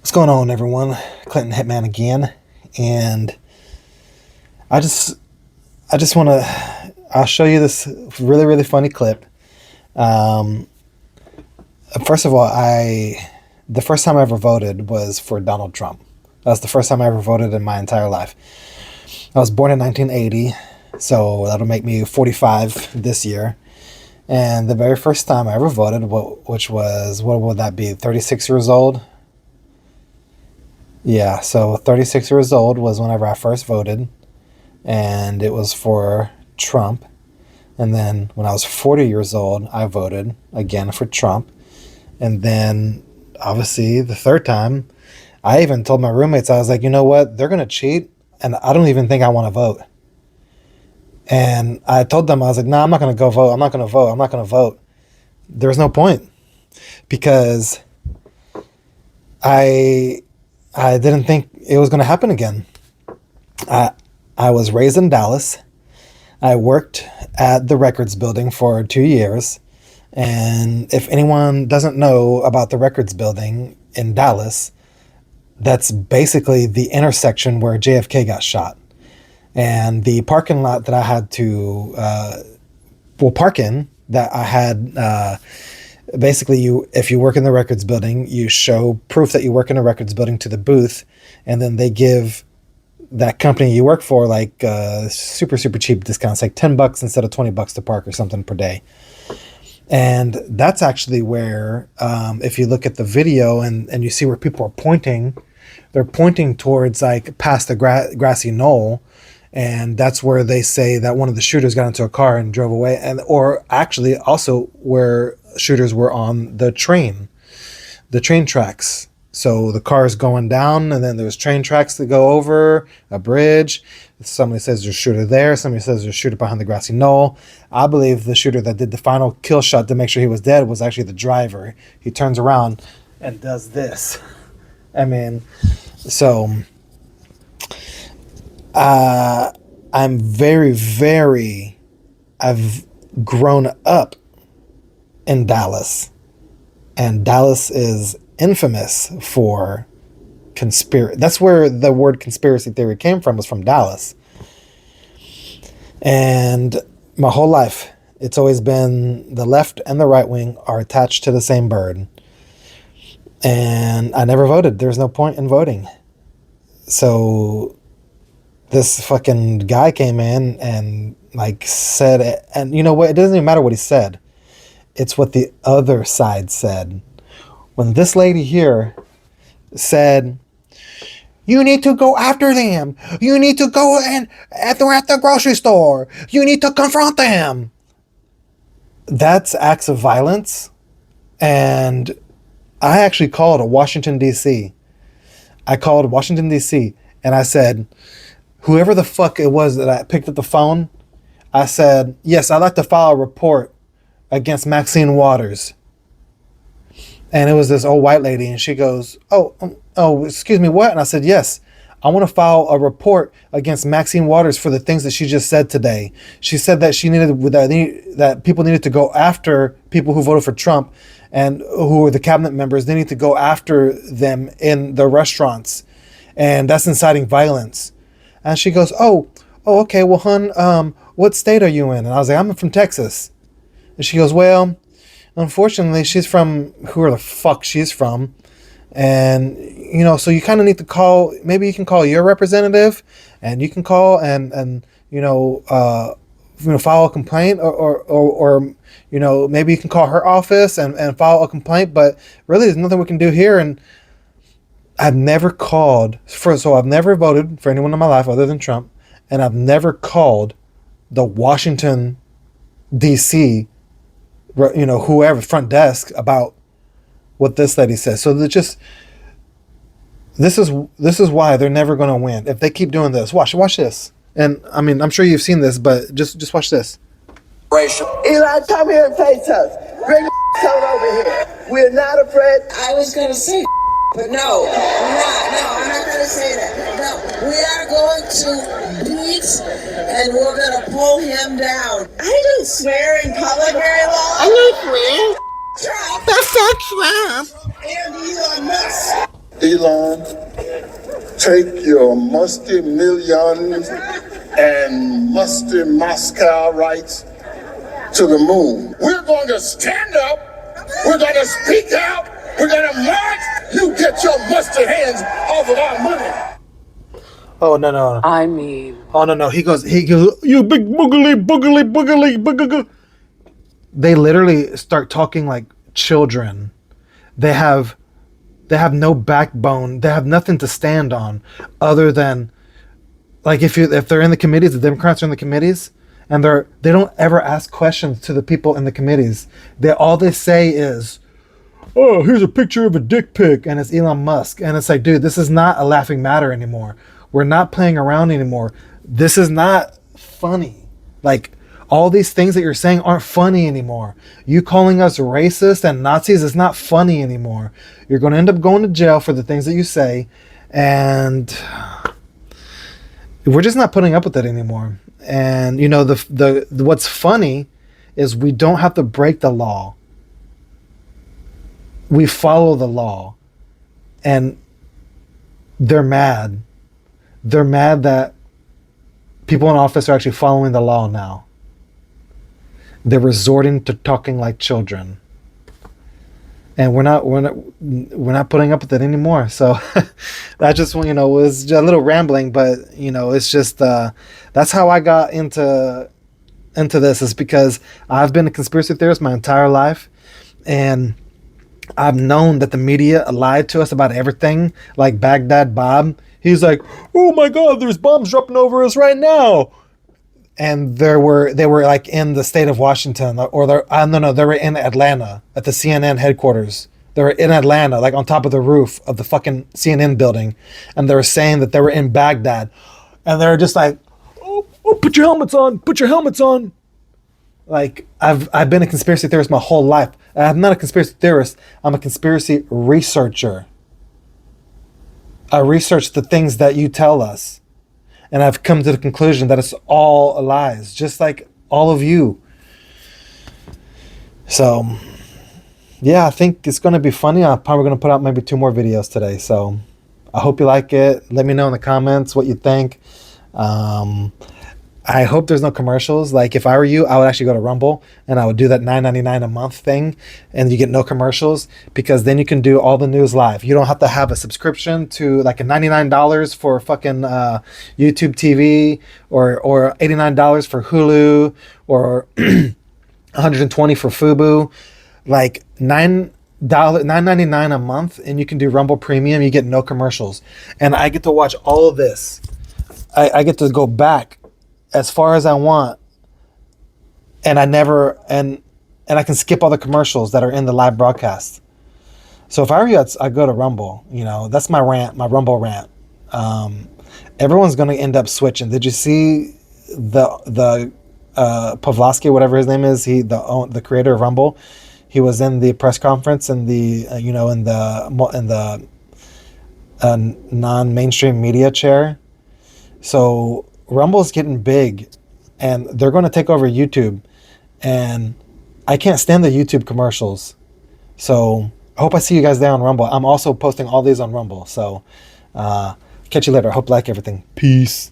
What's going on, everyone? Clinton Hitman again, and I just I just want to I'll show you this really funny clip. Um, First of all, I the first time I ever voted was for Donald Trump. That's the first time I ever voted in my entire life. I was born in 1980, so that'll make me 45 this year. And the very first time I ever voted, which was, what would that be? 36 years old. Yeah, so 36 years old was whenever I first voted, and it was for Trump. And then when I was 40 years old, I voted again for Trump. And then, obviously, the third time, I even told my roommates, I was like, you know what? They're going to cheat, and I don't even think I want to vote. And I told them, I was like, no, I'm not going to go vote. I'm not going to vote. I'm not going to vote. There's no point because I I didn't think it was going to happen again. I I was raised in Dallas. I worked at the Records Building for 2 years. And if anyone doesn't know about the Records Building in Dallas, that's basically the intersection where JFK got shot. And the parking lot that I had to, park in, that I had, basically, if you work in the Records Building, you show proof that you work in a Records Building to the booth, and then they give that company you work for like super cheap discounts, like $10 instead of $20 to park or something per day. And that's actually where, if you look at the video and you see where people are pointing, they're pointing towards like past the grassy knoll. And that's where they say that one of the shooters got into a car and drove away. And, or actually also where shooters were on the train tracks. So the car is going down, and then there's train tracks that go over a bridge. Somebody says there's a shooter there. Somebody says there's a shooter behind the grassy knoll. I believe the shooter that did the final kill shot to make sure he was dead was actually the driver. He turns around and does this. I mean, so I'm I've grown up in Dallas, and Dallas is infamous for conspiracy. That's where the word conspiracy theory came from, was from Dallas. And my whole life, it's always been the left and the right wing are attached to the same bird. And I never voted. There's no point in voting. So this fucking guy came in and like said, and you know what? It doesn't even matter what he said. It's what the other side said. When this lady here said, you need to go after them. You need to go and they're at the grocery store. You need to confront them. That's acts of violence. And I actually called Washington, D.C. I called Washington, D.C. and I said, whoever the fuck it was that I picked up the phone, I said, yes, I'd like to file a report against Maxine Waters. And it was this old white lady, and she goes, oh, excuse me, what? And I said, yes, I want to file a report against Maxine Waters for the things that she just said today. She said that that people needed to go after people who voted for Trump and who are the cabinet members. They need to go after them in the restaurants, and that's inciting violence. And she goes, oh, okay, well, hun, what state are you in? And I was like, I'm from Texas. And she goes, well, unfortunately, she's from whoever the fuck she's from. And, you know, so you kind of need to call, maybe you can call your representative, and you can call and file a complaint, or maybe you can call her office and file a complaint. But really, there's nothing we can do here. And I've never I've never voted for anyone in my life other than Trump. And I've never called the Washington, D.C., whoever front desk about what this lady says. So this is why they're never going to win if they keep doing this. Watch this. And I mean, I'm sure you've seen this, but just watch this. Eli, come here and face us. Bring the over here. We're not afraid. I was going to say, but no, I'm not going to say that. No, we are going to beat, and we're going to pull him down. I don't swear in public very long. I don't swear. Trump. That's not Trump. And Elon Musk. Elon, take your musty millions and musty Moscow rights to the moon. We're going to stand up. We're going to speak out. We're going to march. You get your musty hands off of our money. Oh no. I mean, Oh no. He goes, you big boogly. They literally start talking like children. They have no backbone. They have nothing to stand on other than, like, if they're in the committees, the Democrats are in the committees, and they don't ever ask questions to the people in the committees. All they say is, oh, here's a picture of a dick pic, and it's Elon Musk. And it's like, dude, this is not a laughing matter anymore. We're not playing around anymore. This is not funny. Like, all these things that you're saying aren't funny anymore. You calling us racist and Nazis is not funny anymore. You're going to end up going to jail for the things that you say, and we're just not putting up with it anymore. And you know, the what's funny is we don't have to break the law. We follow the law, and they're mad. They're mad that people in office are actually following the law now. They're resorting to talking like children, and we're not putting up with it anymore. So that just, you know, was just a little rambling, but you know, it's just that's how I got into this, is because I've been a conspiracy theorist my entire life, and I've known that the media lied to us about everything. Like Baghdad Bob, he's like, oh my God, there's bombs dropping over us right now. And they were like in the state of Washington, or they were in Atlanta at the CNN headquarters. They were in Atlanta, like on top of the roof of the fucking CNN building. And they were saying that they were in Baghdad. And they're just like, oh, put your helmets on. Like, I've been a conspiracy theorist my whole life. I'm not a conspiracy theorist. I'm a conspiracy researcher. I research the things that you tell us. And I've come to the conclusion that it's all lies, just like all of you. So, yeah, I think it's going to be funny. I'm probably going to put out maybe 2 more videos today. So, I hope you like it. Let me know in the comments what you think. I hope there's no commercials. Like, if I were you, I would actually go to Rumble and I would do that $9.99 a month thing, and you get no commercials, because then you can do all the news live. You don't have to have a subscription to like a $99 for fucking YouTube TV, or $89 for Hulu, or $120 for Fubu. Like $9.99 a month, and you can do Rumble Premium. You get no commercials, and I get to watch all of this. I get to go back as far as I want, and I can skip all the commercials that are in the live broadcast. So if I were you, I'd go to Rumble. You know, that's my Rumble rant. Everyone's going to end up switching. Did you see the Pavlovsky, whatever his name is, the creator of Rumble? He was in the press conference in the non-mainstream media chair. So Rumble's getting big, and they're going to take over YouTube, and I can't stand the YouTube commercials. So I hope I see you guys there on Rumble. I'm also posting all these on Rumble. So catch you later. I hope you like everything. Peace.